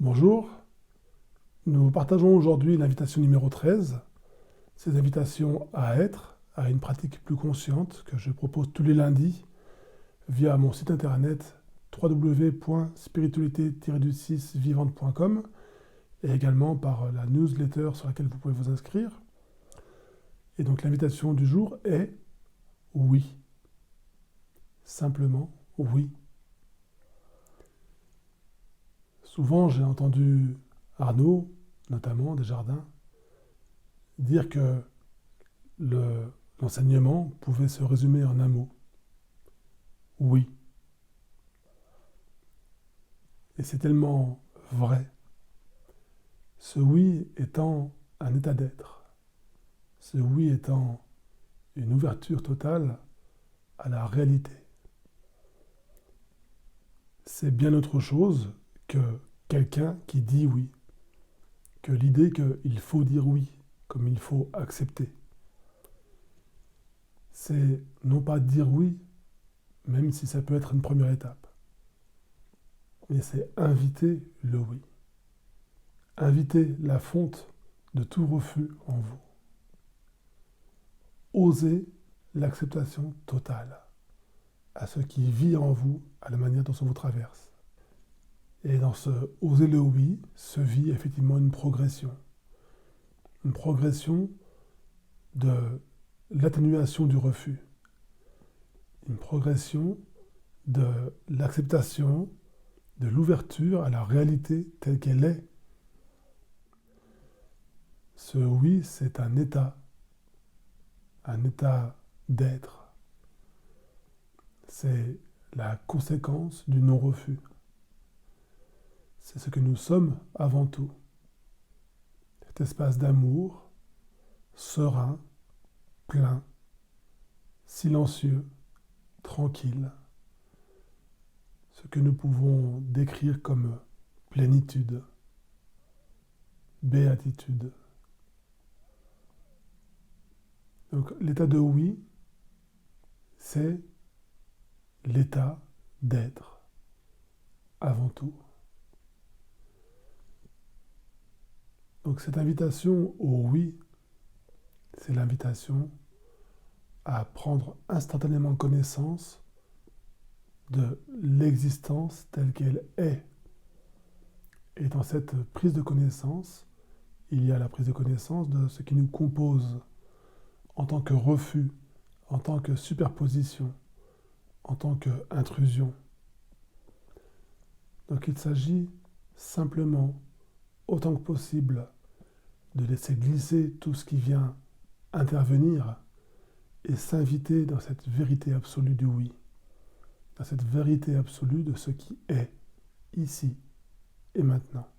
Bonjour, nous partageons aujourd'hui l'invitation numéro 13, c'est l'invitation à être, à une pratique plus consciente que je propose tous les lundis via mon site internet www.spiritualité-vivante.com et également par la newsletter sur laquelle vous pouvez vous inscrire. Et donc l'invitation du jour est oui. Simplement oui. Souvent j'ai entendu Arnaud, notamment Desjardins, dire que l'enseignement pouvait se résumer en un mot. Oui. Et c'est tellement vrai. Ce oui étant un état d'être. Ce oui étant une ouverture totale à la réalité. C'est bien autre chose que quelqu'un qui dit oui. Que l'idée qu'il faut dire oui, comme il faut accepter. C'est non pas dire oui, même si ça peut être une première étape, mais c'est inviter le oui. Inviter la fonte de tout refus en vous. Osez l'acceptation totale à ce qui vit en vous, à la manière dont ça vous traverse. Et dans ce oser le oui, se vit effectivement une progression. Une progression de l'atténuation du refus. Une progression de l'acceptation, de l'ouverture à la réalité telle qu'elle est. Ce oui, c'est un état d'être. C'est la conséquence du non-refus. C'est ce que nous sommes avant tout. Cet espace d'amour, serein, plein, silencieux, tranquille. Ce que nous pouvons décrire comme plénitude, béatitude. Donc l'état de oui, c'est l'état d'être avant tout. Donc cette invitation au oui, c'est l'invitation à prendre instantanément connaissance de l'existence telle qu'elle est. Et dans cette prise de connaissance, il y a la prise de connaissance de ce qui nous compose en tant que refus, en tant que superposition, en tant qu'intrusion. Donc il s'agit simplement, autant que possible, de laisser glisser tout ce qui vient intervenir et s'inviter dans cette vérité absolue du oui, dans cette vérité absolue de ce qui est ici et maintenant.